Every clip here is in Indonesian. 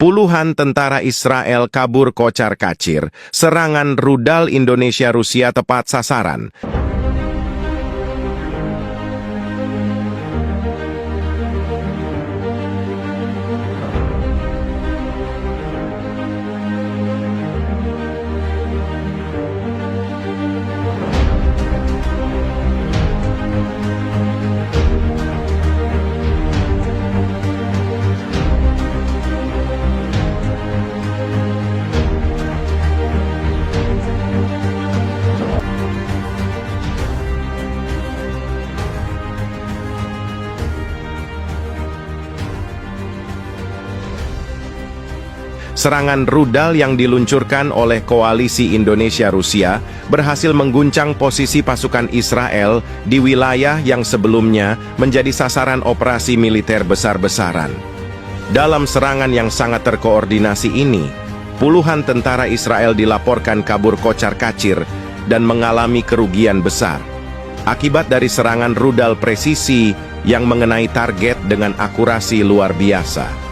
Puluhan tentara Israel kabur kocar-kacir, serangan rudal Indonesia-Rusia tepat sasaran. Serangan rudal yang diluncurkan oleh koalisi Indonesia-Rusia berhasil mengguncang posisi pasukan Israel di wilayah yang sebelumnya menjadi sasaran operasi militer besar-besaran. Dalam serangan yang sangat terkoordinasi ini, puluhan tentara Israel dilaporkan kabur kocar-kacir dan mengalami kerugian besar akibat dari serangan rudal presisi yang mengenai target dengan akurasi luar biasa.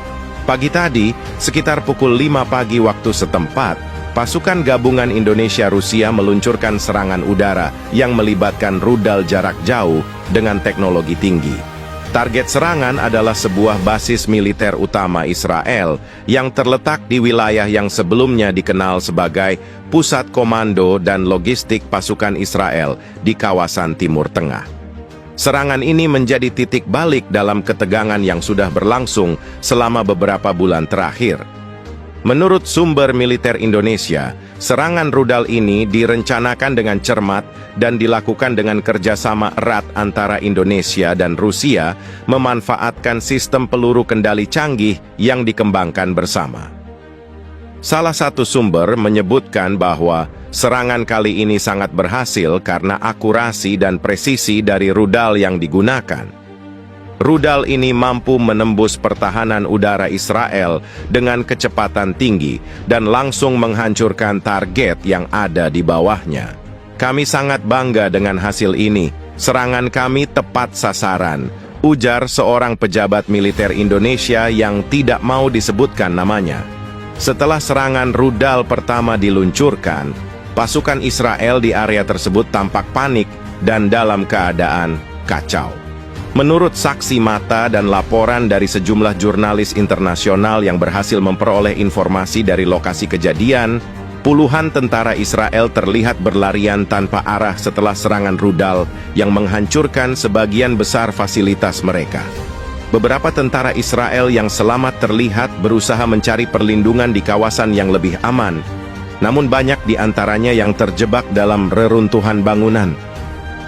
Pagi tadi, sekitar pukul 5 pagi waktu setempat, pasukan gabungan Indonesia-Rusia meluncurkan serangan udara yang melibatkan rudal jarak jauh dengan teknologi tinggi. Target serangan adalah sebuah basis militer utama Israel yang terletak di wilayah yang sebelumnya dikenal sebagai pusat komando dan logistik pasukan Israel di kawasan Timur Tengah. Serangan ini menjadi titik balik dalam ketegangan yang sudah berlangsung selama beberapa bulan terakhir. Menurut sumber militer Indonesia, serangan rudal ini direncanakan dengan cermat dan dilakukan dengan kerjasama erat antara Indonesia dan Rusia, memanfaatkan sistem peluru kendali canggih yang dikembangkan bersama. Salah satu sumber menyebutkan bahwa serangan kali ini sangat berhasil karena akurasi dan presisi dari rudal yang digunakan. Rudal ini mampu menembus pertahanan udara Israel dengan kecepatan tinggi dan langsung menghancurkan target yang ada di bawahnya. Kami sangat bangga dengan hasil ini. Serangan kami tepat sasaran, ujar seorang pejabat militer Indonesia yang tidak mau disebutkan namanya. Setelah serangan rudal pertama diluncurkan, pasukan Israel di area tersebut tampak panik dan dalam keadaan kacau. Menurut saksi mata dan laporan dari sejumlah jurnalis internasional yang berhasil memperoleh informasi dari lokasi kejadian, puluhan tentara Israel terlihat berlarian tanpa arah setelah serangan rudal yang menghancurkan sebagian besar fasilitas mereka. Beberapa tentara Israel yang selamat terlihat berusaha mencari perlindungan di kawasan yang lebih aman, namun banyak di antaranya yang terjebak dalam reruntuhan bangunan.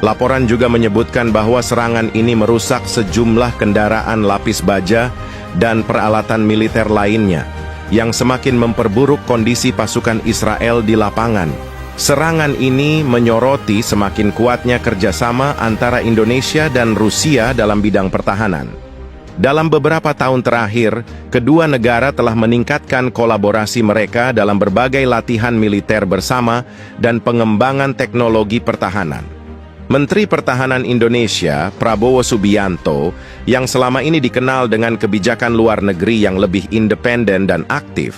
Laporan juga menyebutkan bahwa serangan ini merusak sejumlah kendaraan lapis baja dan peralatan militer lainnya, yang semakin memperburuk kondisi pasukan Israel di lapangan. Serangan ini menyoroti semakin kuatnya kerjasama antara Indonesia dan Rusia dalam bidang pertahanan. Dalam beberapa tahun terakhir, kedua negara telah meningkatkan kolaborasi mereka dalam berbagai latihan militer bersama dan pengembangan teknologi pertahanan. Menteri Pertahanan Indonesia, Prabowo Subianto, yang selama ini dikenal dengan kebijakan luar negeri yang lebih independen dan aktif,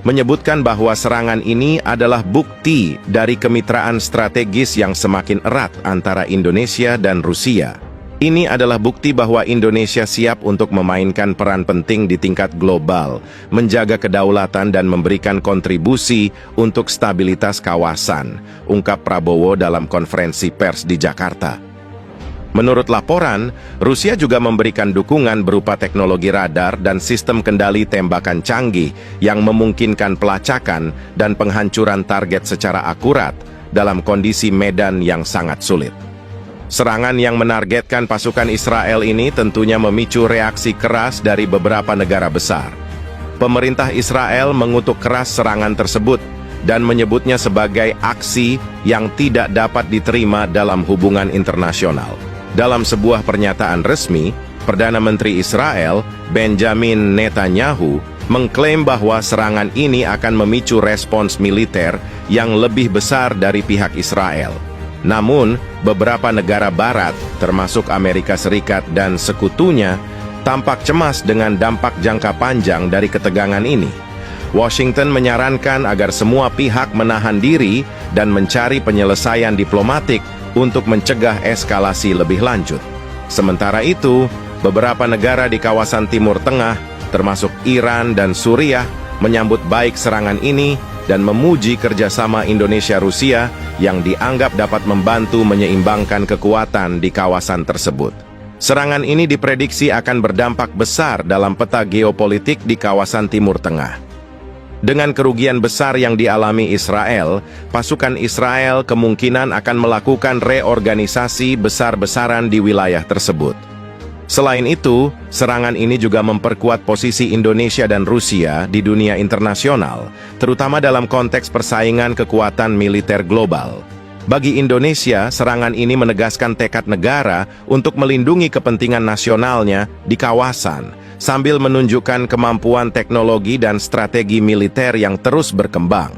menyebutkan bahwa serangan ini adalah bukti dari kemitraan strategis yang semakin erat antara Indonesia dan Rusia. Ini adalah bukti bahwa Indonesia siap untuk memainkan peran penting di tingkat global, menjaga kedaulatan dan memberikan kontribusi untuk stabilitas kawasan, ungkap Prabowo dalam konferensi pers di Jakarta. Menurut laporan, Rusia juga memberikan dukungan berupa teknologi radar dan sistem kendali tembakan canggih yang memungkinkan pelacakan dan penghancuran target secara akurat dalam kondisi medan yang sangat sulit. Serangan yang menargetkan pasukan Israel ini tentunya memicu reaksi keras dari beberapa negara besar. Pemerintah Israel mengutuk keras serangan tersebut dan menyebutnya sebagai aksi yang tidak dapat diterima dalam hubungan internasional. Dalam sebuah pernyataan resmi, Perdana Menteri Israel, Benjamin Netanyahu, mengklaim bahwa serangan ini akan memicu respons militer yang lebih besar dari pihak Israel. Namun, beberapa negara barat, termasuk Amerika Serikat dan sekutunya, tampak cemas dengan dampak jangka panjang dari ketegangan ini. Washington menyarankan agar semua pihak menahan diri dan mencari penyelesaian diplomatik untuk mencegah eskalasi lebih lanjut. Sementara itu, beberapa negara di kawasan Timur Tengah, termasuk Iran dan Suriah, menyambut baik serangan ini dan memuji kerjasama Indonesia-Rusia yang dianggap dapat membantu menyeimbangkan kekuatan di kawasan tersebut. Serangan ini diprediksi akan berdampak besar dalam peta geopolitik di kawasan Timur Tengah. Dengan kerugian besar yang dialami Israel, pasukan Israel kemungkinan akan melakukan reorganisasi besar-besaran di wilayah tersebut. Selain itu, serangan ini juga memperkuat posisi Indonesia dan Rusia di dunia internasional, terutama dalam konteks persaingan kekuatan militer global. Bagi Indonesia, serangan ini menegaskan tekad negara untuk melindungi kepentingan nasionalnya di kawasan, sambil menunjukkan kemampuan teknologi dan strategi militer yang terus berkembang.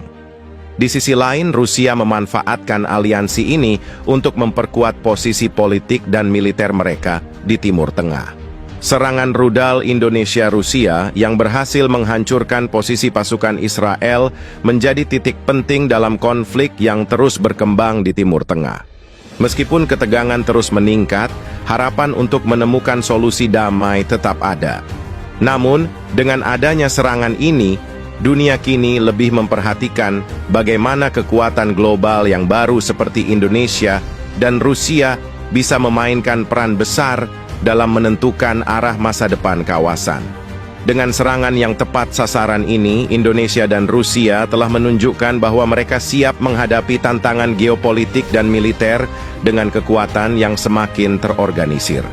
Di sisi lain, Rusia memanfaatkan aliansi ini untuk memperkuat posisi politik dan militer mereka di Timur Tengah. Serangan rudal Indonesia-Rusia yang berhasil menghancurkan posisi pasukan Israel menjadi titik penting dalam konflik yang terus berkembang di Timur Tengah. Meskipun ketegangan terus meningkat, harapan untuk menemukan solusi damai tetap ada. Namun, dengan adanya serangan ini, dunia kini lebih memperhatikan bagaimana kekuatan global yang baru seperti Indonesia dan Rusia bisa memainkan peran besar dalam menentukan arah masa depan kawasan. Dengan serangan yang tepat sasaran ini, Indonesia dan Rusia telah menunjukkan bahwa mereka siap menghadapi tantangan geopolitik dan militer dengan kekuatan yang semakin terorganisir.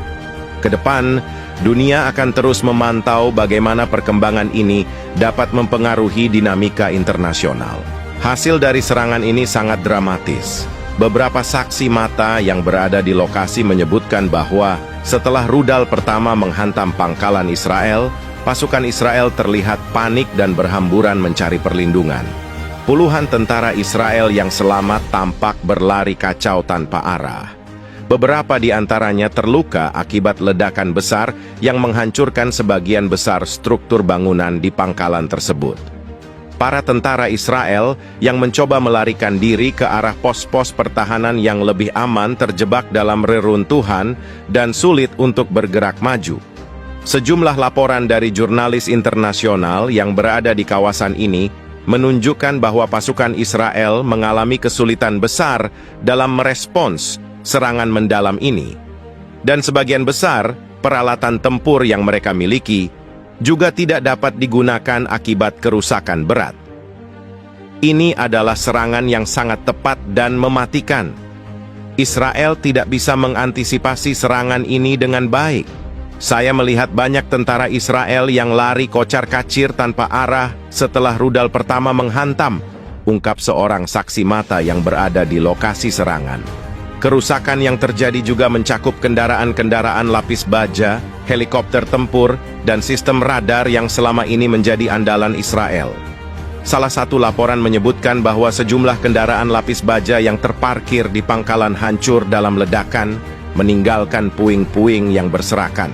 Kedepan, dunia akan terus memantau bagaimana perkembangan ini dapat mempengaruhi dinamika internasional. Hasil dari serangan ini sangat dramatis. Beberapa saksi mata yang berada di lokasi menyebutkan bahwa setelah rudal pertama menghantam pangkalan Israel, pasukan Israel terlihat panik dan berhamburan mencari perlindungan. Puluhan tentara Israel yang selamat tampak berlari kacau tanpa arah. Beberapa di antaranya terluka akibat ledakan besar yang menghancurkan sebagian besar struktur bangunan di pangkalan tersebut. Para tentara Israel yang mencoba melarikan diri ke arah pos-pos pertahanan yang lebih aman terjebak dalam reruntuhan dan sulit untuk bergerak maju. Sejumlah laporan dari jurnalis internasional yang berada di kawasan ini menunjukkan bahwa pasukan Israel mengalami kesulitan besar dalam merespons serangan mendalam ini. Dan sebagian besar peralatan tempur yang mereka miliki juga tidak dapat digunakan akibat kerusakan berat. Ini adalah serangan yang sangat tepat dan mematikan. Israel tidak bisa mengantisipasi serangan ini dengan baik. Saya melihat banyak tentara Israel yang lari kocar-kacir tanpa arah setelah rudal pertama menghantam, ungkap seorang saksi mata yang berada di lokasi serangan. Kerusakan yang terjadi juga mencakup kendaraan-kendaraan lapis baja, helikopter tempur, dan sistem radar yang selama ini menjadi andalan Israel. Salah satu laporan menyebutkan bahwa sejumlah kendaraan lapis baja yang terparkir di pangkalan hancur dalam ledakan, meninggalkan puing-puing yang berserakan.